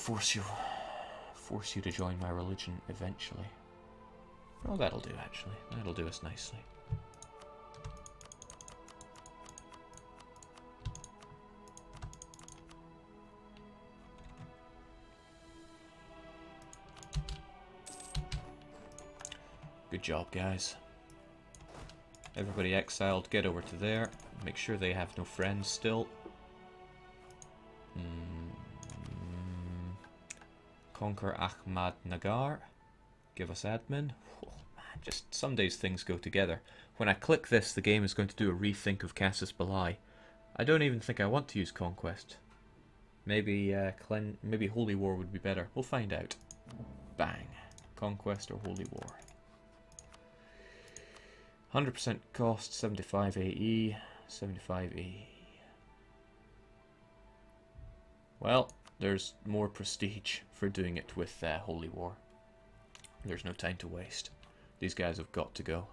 force you to join my religion eventually. Oh, that'll do, actually. That'll do us nicely. Good job, guys. Everybody exiled, get over to there. Make sure they have no friends still. Conquer Ahmadnagar. Give us admin. Oh, man, just some days things go together. When I click this, the game is going to do a rethink of Casus Belli. I don't even think I want to use Conquest. Maybe maybe Holy War would be better. We'll find out. Bang. Conquest or Holy War. 100% cost, 75 AE, 75 AE. Well, there's more prestige for doing it with Holy War. There's no time to waste. These guys have got to go.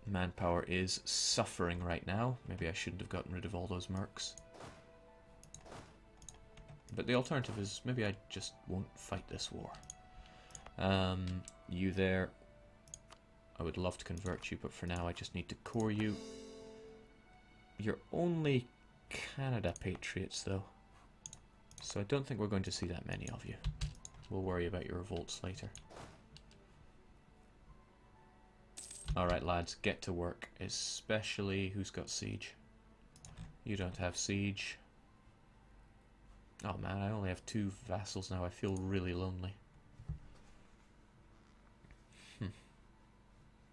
Manpower is suffering right now. Maybe I shouldn't have gotten rid of all those mercs. But the alternative is maybe I just won't fight this war. You there. I would love to convert you, but for now I just need to core you. You're only Canada patriots though, so I don't think we're going to see that many of you. We'll worry about your revolts later. Alright lads, get to work, especially who's got siege. You don't have siege. Oh man, I only have 2 vassals now. I feel really lonely.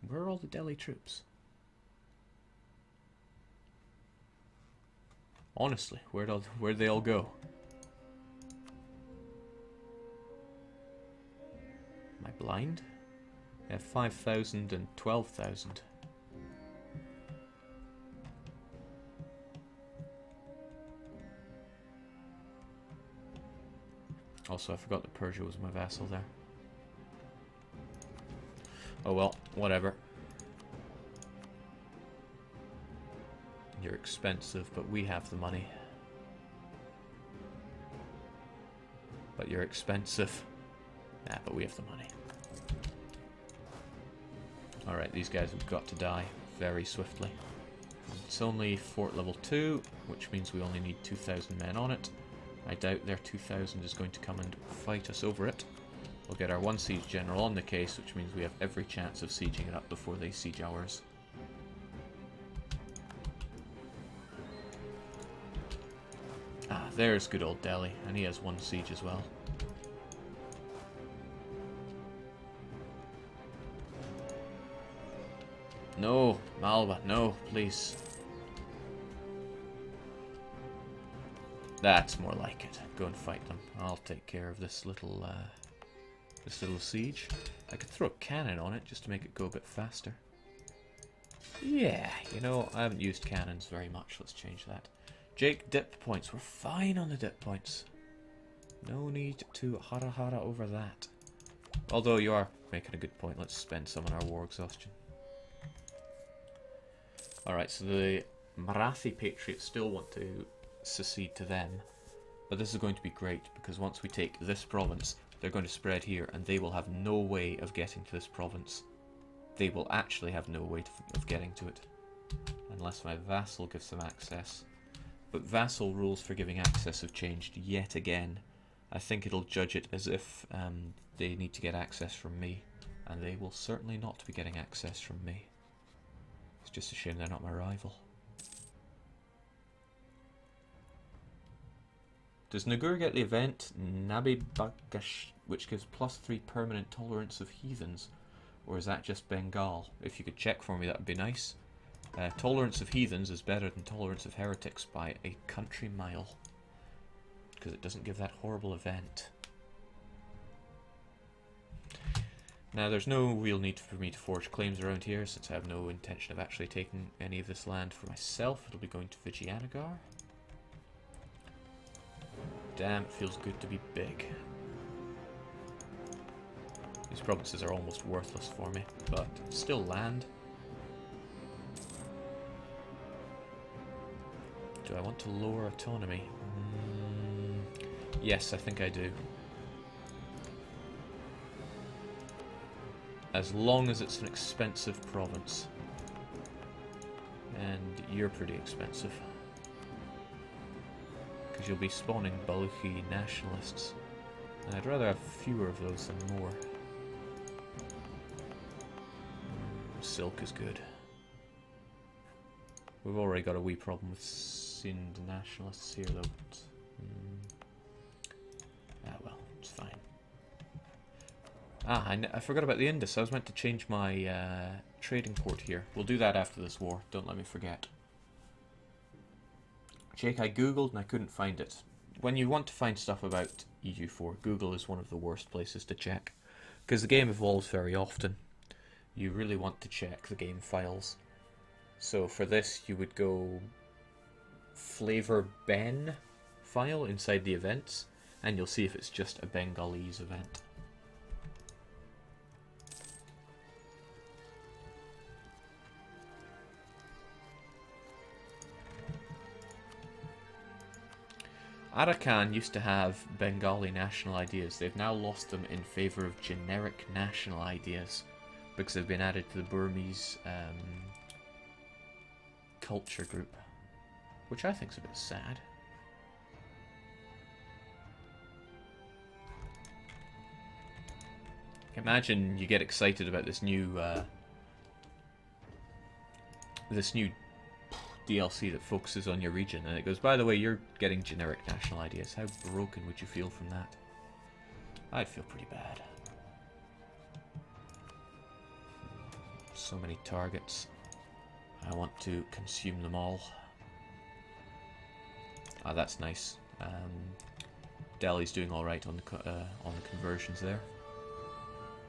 Where are all the Delhi troops? Honestly, where'd they all go? Am I blind? I have 5,000 and 12,000. Also, I forgot that Persia was my vassal there. Oh well, whatever. You're expensive, but we have the money. But you're expensive. Nah, but we have the money. Alright, these guys have got to die very swiftly. It's only fort level 2, which means we only need 2,000 men on it. I doubt their 2,000 is going to come and fight us over it. We'll get our 1 siege general on the case, which means we have every chance of sieging it up before they siege ours. Ah, there's good old Delhi, and he has 1 siege as well. No, Malwa, no, please. That's more like it. Go and fight them. I'll take care of this little siege. I could throw a cannon on it just to make it go a bit faster. Yeah, you know, I haven't used cannons very much. Let's change that. Jake, dip points. We're fine on the dip points. No need to hara over that. Although you are making a good point. Let's spend some on our war exhaustion. Alright, so the Marathi Patriots still want to secede to them. But this is going to be great, because once we take this province, they're going to spread here, and they will have no way of getting to this province. They will actually have no way of getting to it. Unless my vassal gives them access. But vassal rules for giving access have changed yet again. I think it'll judge it as if they need to get access from me. And they will certainly not be getting access from me. It's just a shame they're not my rival. Does Nagur get the event Nabi Bagash, which gives +3 permanent tolerance of heathens? Or is that just Bengal? If you could check for me, that would be nice. Tolerance of heathens is better than tolerance of heretics by a country mile. Because it doesn't give that horrible event. Now, there's no real need for me to forge claims around here, since I have no intention of actually taking any of this land for myself. It'll be going to Vijayanagar. Damn, it feels good to be big. These provinces are almost worthless for me, but still land. Do I want to lower autonomy? Yes, I think I do. As long as it's an expensive province. And you're pretty expensive. Because you'll be spawning Baluchi nationalists. And I'd rather have fewer of those than more. Silk is good. We've already got a wee problem with Sind nationalists here though. But, well, it's fine. I forgot about the Indus. I was meant to change my trading port here. We'll do that after this war. Don't let me forget. Jake, I googled and I couldn't find it. When you want to find stuff about EU4, Google is one of the worst places to check. Because the game evolves very often. You really want to check the game files. So for this, you would go flavor Ben file inside the events, and you'll see if it's just a Bengalese event. Arakan used to have Bengali national ideas. They've now lost them in favour of generic national ideas because they've been added to the Burmese culture group, which I think is a bit sad. Imagine you get excited about this new DLC that focuses on your region, and it goes, by the way, you're getting generic national ideas. How broken would you feel from that? I'd feel pretty bad. So many targets. I want to consume them all. Ah, that's nice. Delhi's doing all right on the conversions there.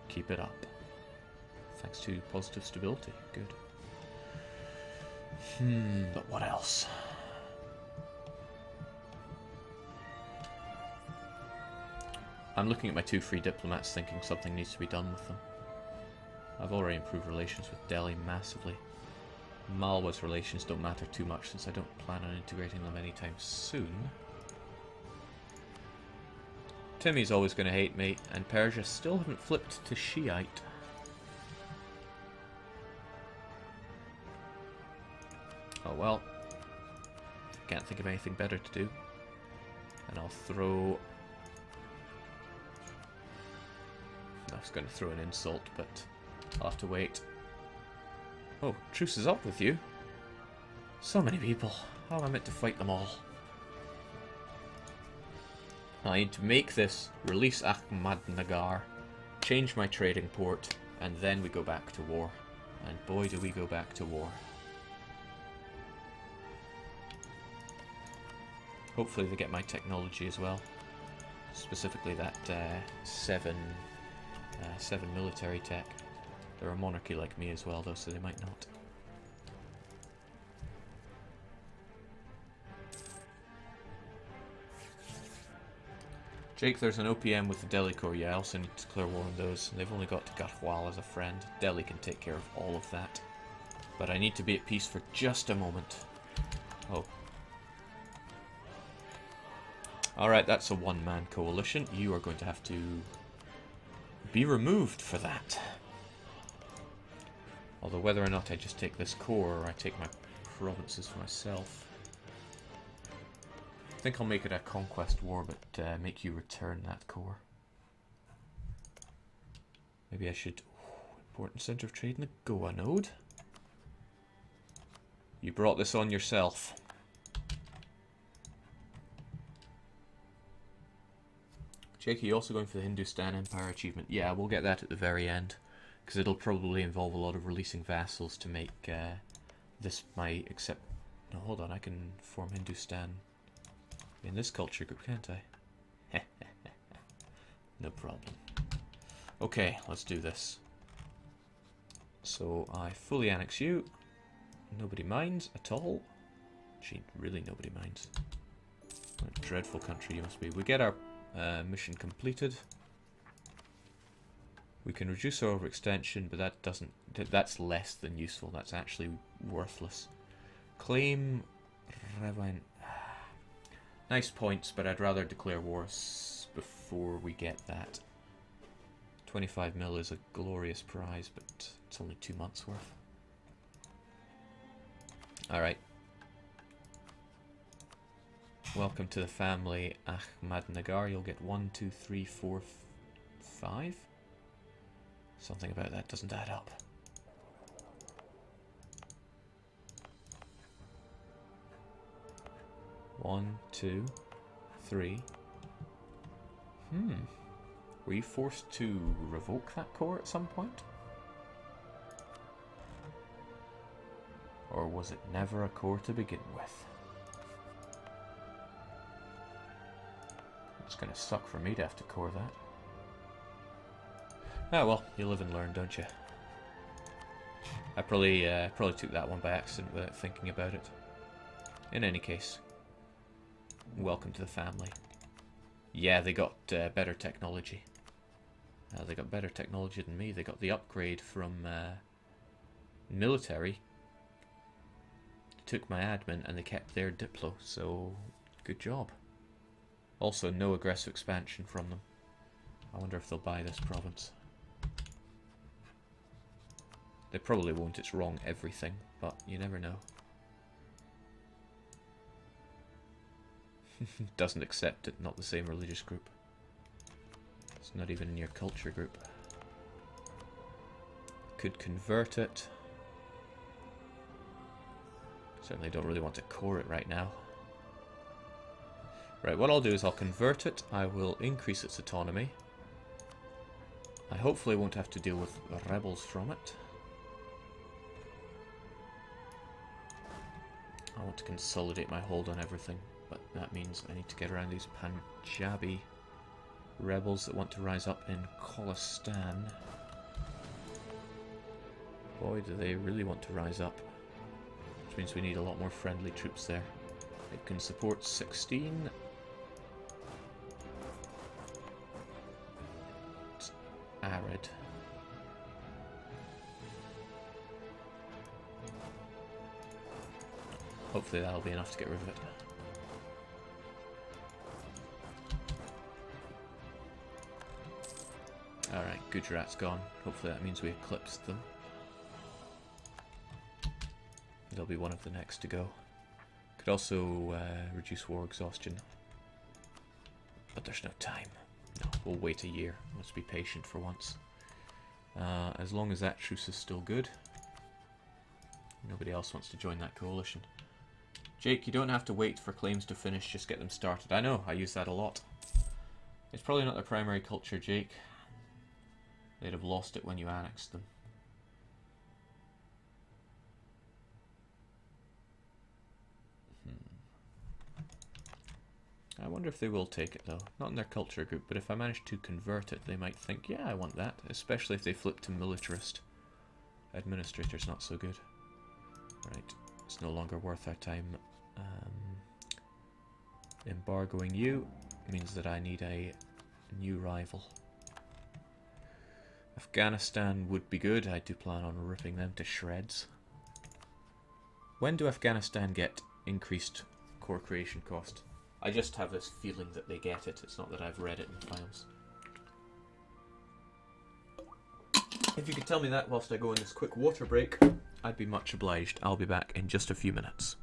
Keep it up. Thanks to positive stability. Good. But what else? I'm looking at my 2 free diplomats thinking something needs to be done with them. I've already improved relations with Delhi massively. Malwa's relations don't matter too much since I don't plan on integrating them anytime soon. Timmy's always going to hate me, and Persia still haven't flipped to Shiite. Oh well. Can't think of anything better to do. And I'll throw... I was going to throw an insult, but I'll have to wait. Oh, truce is up with you. So many people. How am I meant to fight them all? I need to make this, release Ahmadnagar, change my trading port, and then we go back to war. And boy do we go back to war. Hopefully they get my technology as well. Specifically that 7 military tech. They're a monarchy like me as well though, so they might not. Jake, there's an OPM with the Delhi Corps. Yeah, I also need to declare war on those. They've only got Garhwal as a friend. Delhi can take care of all of that. But I need to be at peace for just a moment. Oh. Alright, that's a one-man coalition. You are going to have to be removed for that. Although whether or not I just take this core or I take my provinces for myself... I think I'll make it a conquest war, but make you return that core. Maybe I should... important center of trade in the Goa node? You brought this on yourself. Jake, are you also going for the Hindustan Empire achievement? Yeah, we'll get that at the very end. Because it'll probably involve a lot of releasing vassals to make this my... except... No, hold on, I can form Hindustan in this culture group, can't I? No problem. Okay, let's do this. So I fully annex you. Nobody minds at all. Gee, really nobody minds. What a dreadful country you must be. We get our mission completed. We can reduce our overextension, but that doesn't... that's less than useful. That's actually worthless. Claim Revine. Nice points, but I'd rather declare war before we get that. 25 mil is a glorious prize, but it's only 2 months worth. Alright. Welcome to the family, Ahmadnagar. You'll get 1, 2, 3, 4, 5? Something about that doesn't add up. One, 2, 3. Were you forced to revoke that core at some point? Or was it never a core to begin with? It's gonna suck for me to have to core that. Ah well, you live and learn, don't you? I probably took that one by accident without thinking about it. In any case, welcome to the family. Yeah, they got better technology. They got better technology than me. They got the upgrade from military. Took my admin and they kept their Diplo, so good job. Also, no aggressive expansion from them. I wonder if they'll buy this province. They probably won't, it's wrong everything, but you never know. Doesn't accept it, not the same religious group. It's not even in your culture group. Could convert it. Certainly don't really want to core it right now. Right, what I'll do is I'll convert it, I will increase its autonomy. I hopefully won't have to deal with rebels from it. I want to consolidate my hold on everything, but that means I need to get around these Punjabi rebels that want to rise up in Kholistan. Boy, do they really want to rise up. Which means we need a lot more friendly troops there. It can support 16. It's arid. Hopefully that'll be enough to get rid of it. Alright, Gujarat's gone. Hopefully that means we eclipsed them. They'll be one of the next to go. Could also reduce war exhaustion. But there's no time. No, we'll wait a year. Let's be patient for once. As long as that truce is still good. Nobody else wants to join that coalition. Jake, you don't have to wait for claims to finish, just get them started. I know, I use that a lot. It's probably not their primary culture, Jake. They'd have lost it when you annexed them. I wonder if they will take it though. Not in their culture group, but if I manage to convert it, they might think, yeah, I want that. Especially if they flip to militarist. Administrator's not so good. Right, it's no longer worth our time. Embargoing you means that I need a new rival. Afghanistan would be good. I do plan on ripping them to shreds. When do Afghanistan get increased core creation cost? I just have this feeling that they get it. It's not that I've read it in files. If you could tell me that whilst I go on this quick water break, I'd be much obliged. I'll be back in just a few minutes.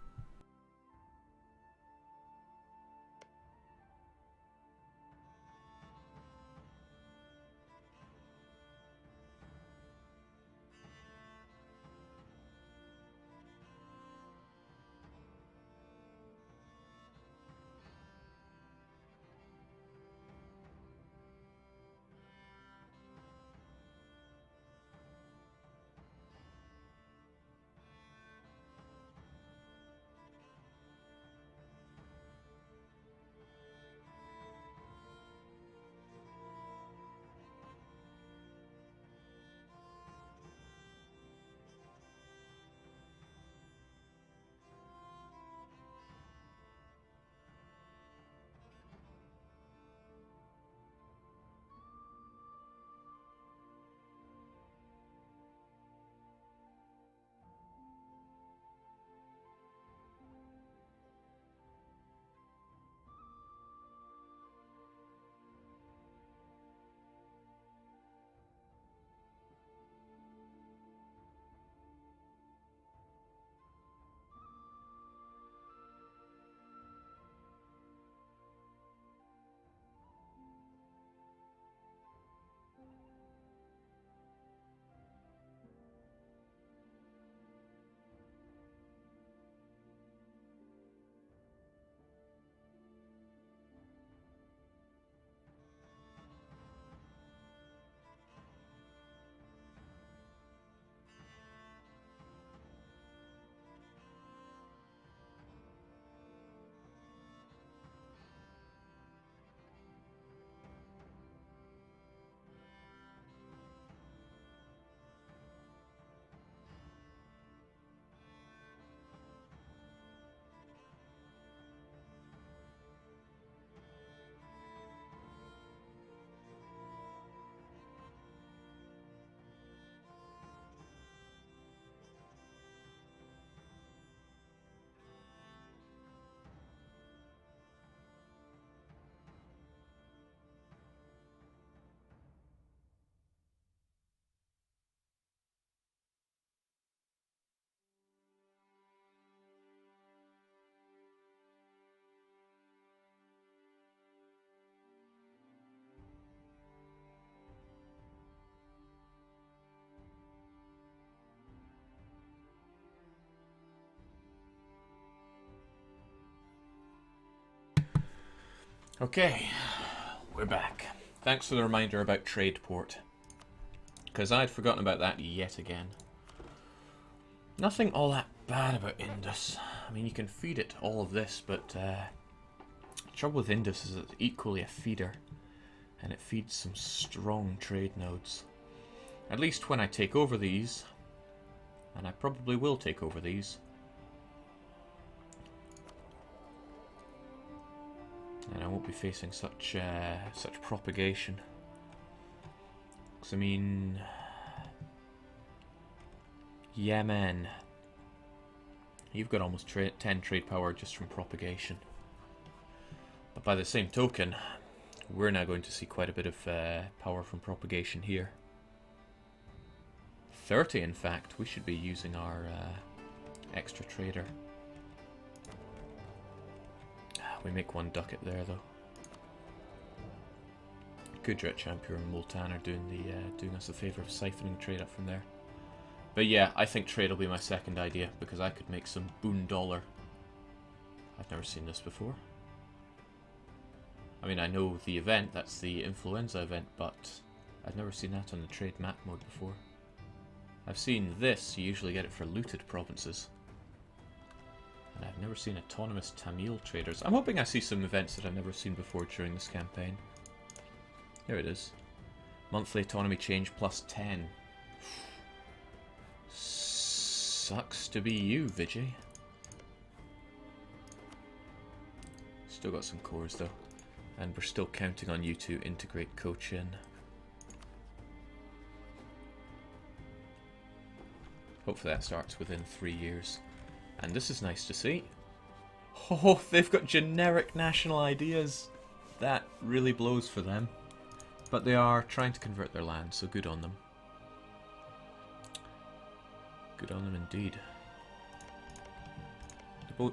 Okay, we're back. Thanks for the reminder about trade port, because I'd forgotten about that yet again. Nothing all that bad about Indus. I mean, you can feed it all of this, but the trouble with Indus is it's equally a feeder, and it feeds some strong trade nodes. At least when I take over these, and I probably will take over these. And I won't be facing such propagation. Because I mean, Yemen, you've got almost 10 trade power just from propagation. But by the same token, we're now going to see quite a bit of power from propagation here. 30, in fact. We should be using our extra trader. We make one ducat there, though. Gujrat, Champur, and Multan are doing us a favour of siphoning trade up from there. But yeah, I think trade will be my second idea, because I could make some boon dollar. I've never seen this before. I mean, I know the event, that's the influenza event, but I've never seen that on the trade map mode before. I've seen this, you usually get it for looted provinces. And I've never seen autonomous Tamil traders. I'm hoping I see some events that I've never seen before during this campaign. Here it is. Monthly autonomy change plus 10. Sucks to be you, Vijay. Still got some cores though. And we're still counting on you to integrate Cochin. Hopefully that starts within 3 years. And this is nice to see. Oh, they've got generic national ideas. That really blows for them. But they are trying to convert their land, so good on them. Good on them indeed.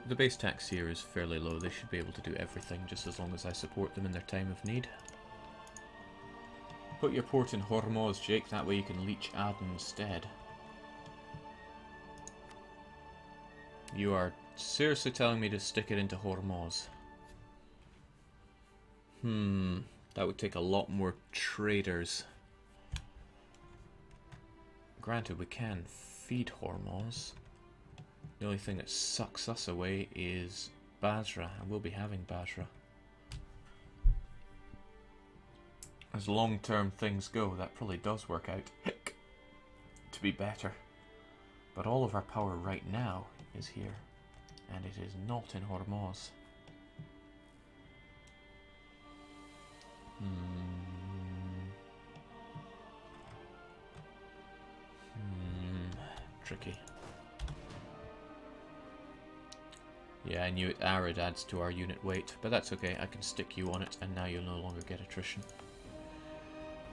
The base tax here is fairly low. They should be able to do everything just as long as I support them in their time of need. Put your port in Hormuz, Jake. That way you can leech Aden instead. You are seriously telling me to stick it into Hormuz? That would take a lot more traders. Granted, we can feed Hormuz. The only thing that sucks us away is Basra, and we'll be having Basra. As long-term things go, that probably does work out to be better. But all of our power right now is here, and it is not in Hormuz. Tricky. Yeah, I knew it. Arid adds to our unit weight, but that's okay. I can stick you on it, and now you'll no longer get attrition.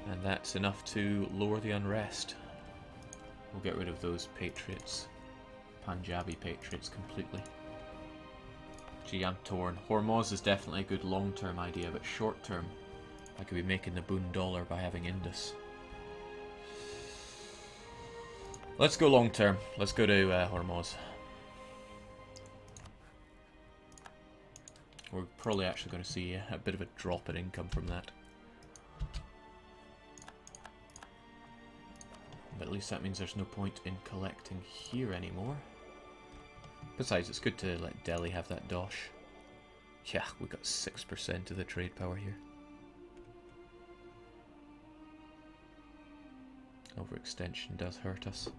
And that's enough to lower the unrest. We'll get rid of those patriots. Punjabi patriots completely. Gee, I'm torn. Hormuz is definitely a good long-term idea, but short-term, I could be making the boon dollar by having Indus. Let's go long-term. Let's go to Hormuz. We're probably actually going to see a bit of a drop in income from that. But at least that means there's no point in collecting here anymore. Besides, it's good to let Delhi have that dosh. Yeah, we got 6% of the trade power here. Overextension does hurt us.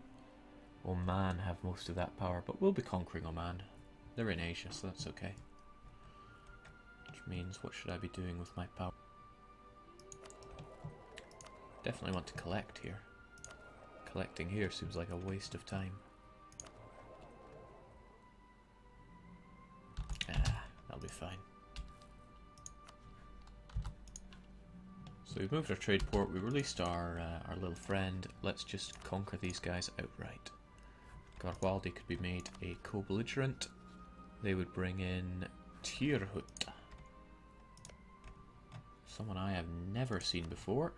Oman have most of that power, but we'll be conquering Oman. They're in Asia, so that's okay. Which means, what should I be doing with my power? Definitely want to collect here. Collecting here seems like a waste of time. That'll be fine. So we've moved our trade port, we released our little friend. Let's just conquer these guys outright. Garhwaldi could be made a co-belligerent. They would bring in Tirhut. Someone I have never seen before.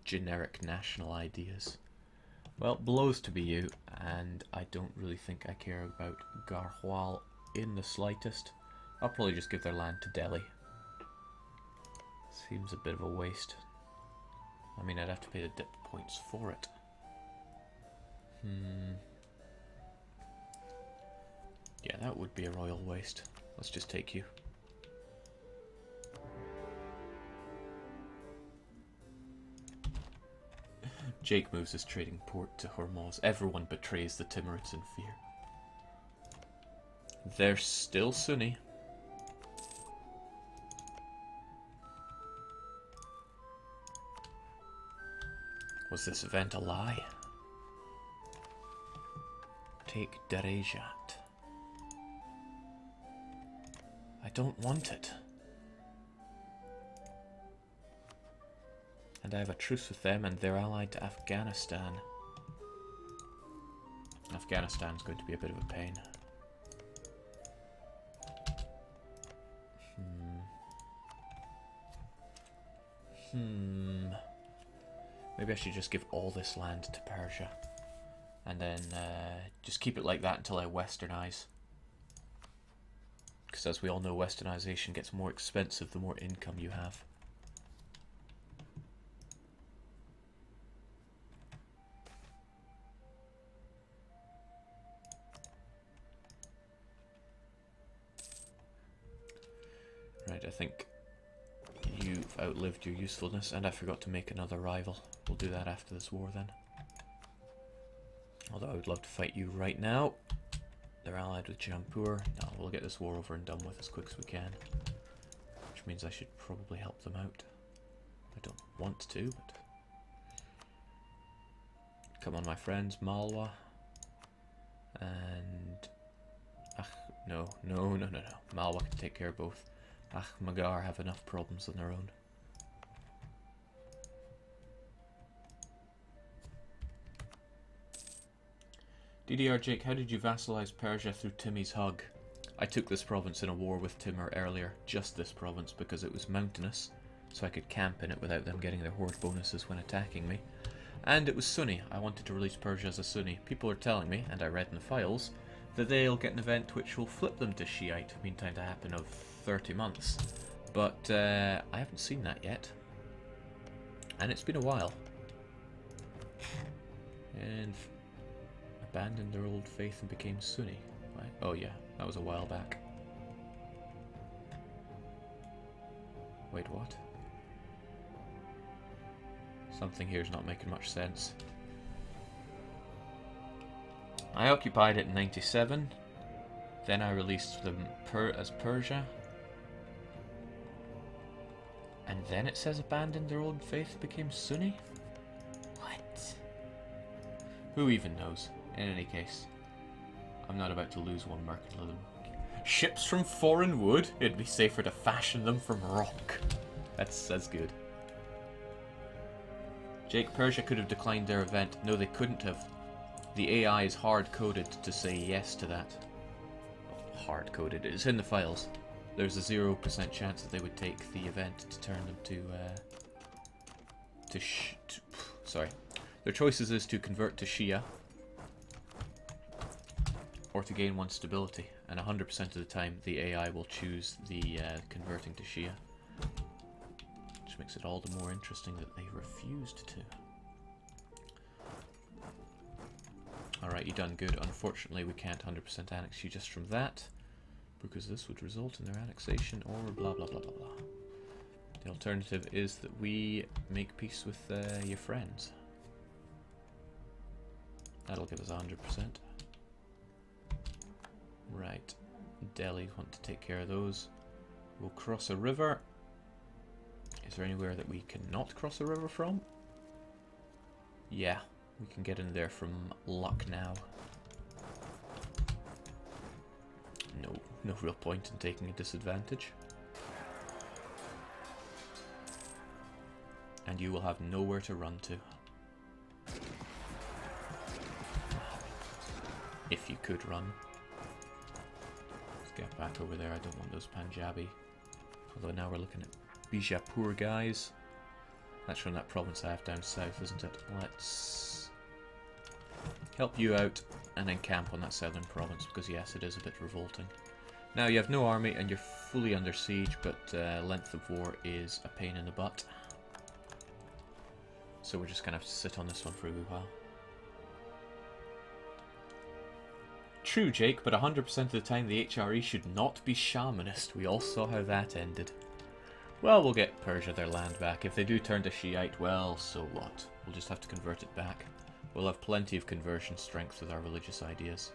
Generic national ideas. Well, blows to be you, and I don't really think I care about Garhwal in the slightest. I'll probably just give their land to Delhi. Seems a bit of a waste. I mean, I'd have to pay the dip points for it. Yeah, that would be a royal waste. Let's just take you. Jake moves his trading port to Hormuz. Everyone betrays the Timurids in fear. They're still Sunni. Was this event a lie? Take Darejat. I don't want it. And I have a truce with them, and they're allied to Afghanistan. Afghanistan's going to be a bit of a pain. Maybe I should just give all this land to Persia. And then just keep it like that until I westernize. Because as we all know, westernization gets more expensive the more income you have. Right, I think you've outlived your usefulness, and I forgot to make another rival. We'll do that after this war then. Although I would love to fight you right now. They're allied with Jampur. No, we'll get this war over and done with as quick as we can. Which means I should probably help them out. I don't want to, but... Come on, my friends. Malwa. And... No. Malwa can take care of both. Magar have enough problems on their own. DDR Jake, how did you vassalize Persia through Timmy's hug? I took this province in a war with Timur earlier, just this province, because it was mountainous, so I could camp in it without them getting their horde bonuses when attacking me. And it was Sunni. I wanted to release Persia as a Sunni. People are telling me, and I read in the files, that they'll get an event which will flip them to Shiite, meantime to happen of 30 months. But I haven't seen that yet. And it's been a while. And abandoned their old faith and became Sunni. Right? Oh yeah, that was a while back. Wait, what? Something here's not making much sense. I occupied it in 97. Then I released them as Persia. And then it says abandoned their old faith and became Sunni? What? Who even knows? In any case, I'm not about to lose one Mercantilism. Ships from foreign wood? It'd be safer to fashion them from rock. That's good. Jake, Persia could have declined their event. No, they couldn't have. The AI is hard-coded to say yes to that. Hard-coded. It's in the files. There's a 0% chance that they would take the event to turn them sorry. Their choices is to convert to Shia or to gain one stability, and 100% of the time the AI will choose the converting to Shia, which makes it all the more interesting that they refused to. Alright, you done good. Unfortunately, we can't 100% annex you just from that, because this would result in their annexation or blah blah blah blah blah. The alternative is that we make peace with your friends. That'll give us 100%. Right, Delhi want to take care of those. We'll cross a river. Is there anywhere that we cannot cross a river from? Yeah, we can get in there from Lucknow. No real point in taking a disadvantage. And you will have nowhere to run to. If you could run. Let's get back over there. I don't want those Punjabi. Although now we're looking at Bijapur guys. That's from that province I have down south, isn't it? Let's help you out and then camp on that southern province, because yes, it is a bit revolting. Now you have no army and you're fully under siege, but length of war is a pain in the butt. So we're just going to have to sit on this one for a wee while. True, Jake, but 100% of the time the HRE should not be shamanist. We all saw how that ended. Well, we'll get Persia their land back. If they do turn to Shiite, well, so what? We'll just have to convert it back. We'll have plenty of conversion strength with our religious ideas.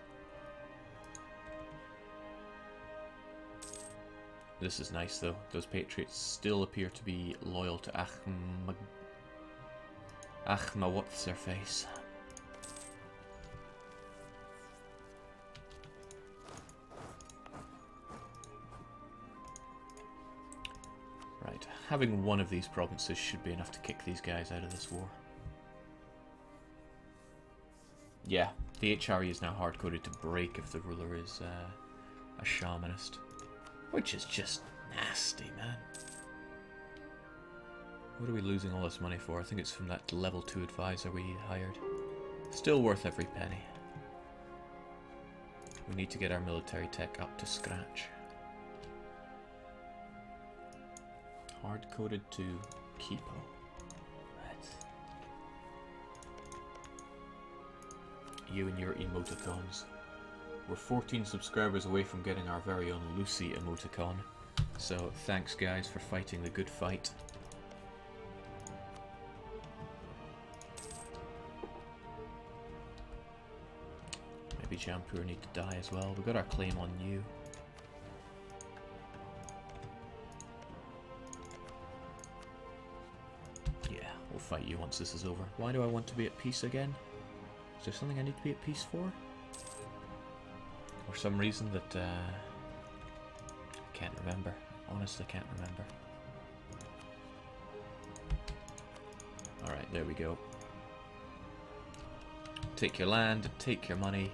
This is nice, though. Those patriots still appear to be loyal to Achma, what's their face? Right, having one of these provinces should be enough to kick these guys out of this war. Yeah, the HRE is now hard-coded to break if the ruler is a shamanist. Which is just nasty, man. What are we losing all this money for? I think it's from that level 2 advisor we hired. Still worth every penny. We need to get our military tech up to scratch. Hard-coded to Kipo. Right. You and your emoticons. We're 14 subscribers away from getting our very own Lucy emoticon. So thanks guys for fighting the good fight. Maybe Jampur need to die as well. We got our claim on you. Yeah, we'll fight you once this is over. Why do I want to be at peace again? Is there something I need to be at peace for? Or some reason that I can't remember. Honestly, can't remember. Alright, there we go. Take your land, take your money,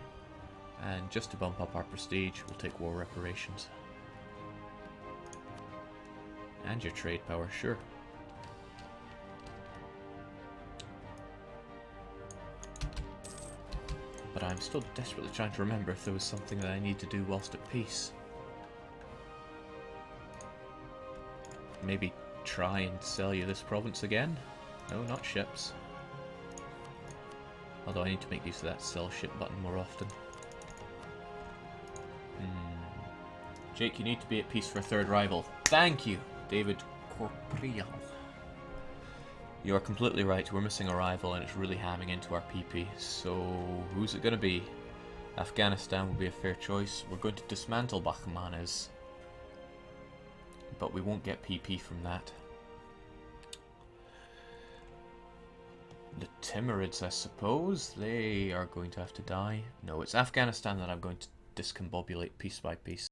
and just to bump up our prestige, we'll take war reparations. And your trade power, sure. But I'm still desperately trying to remember if there was something that I need to do whilst at peace. Maybe try and sell you this province again? No, not ships. Although I need to make use of that sell ship button more often. Jake, you need to be at peace for a third rival. Thank you, David Corprial. You are completely right, we're missing a rival and it's really hamming into our PP. So, who's it going to be? Afghanistan will be a fair choice. We're going to dismantle Bakhmanes. But we won't get PP from that. The Timurids, I suppose, they are going to have to die. No, it's Afghanistan that I'm going to discombobulate piece by piece.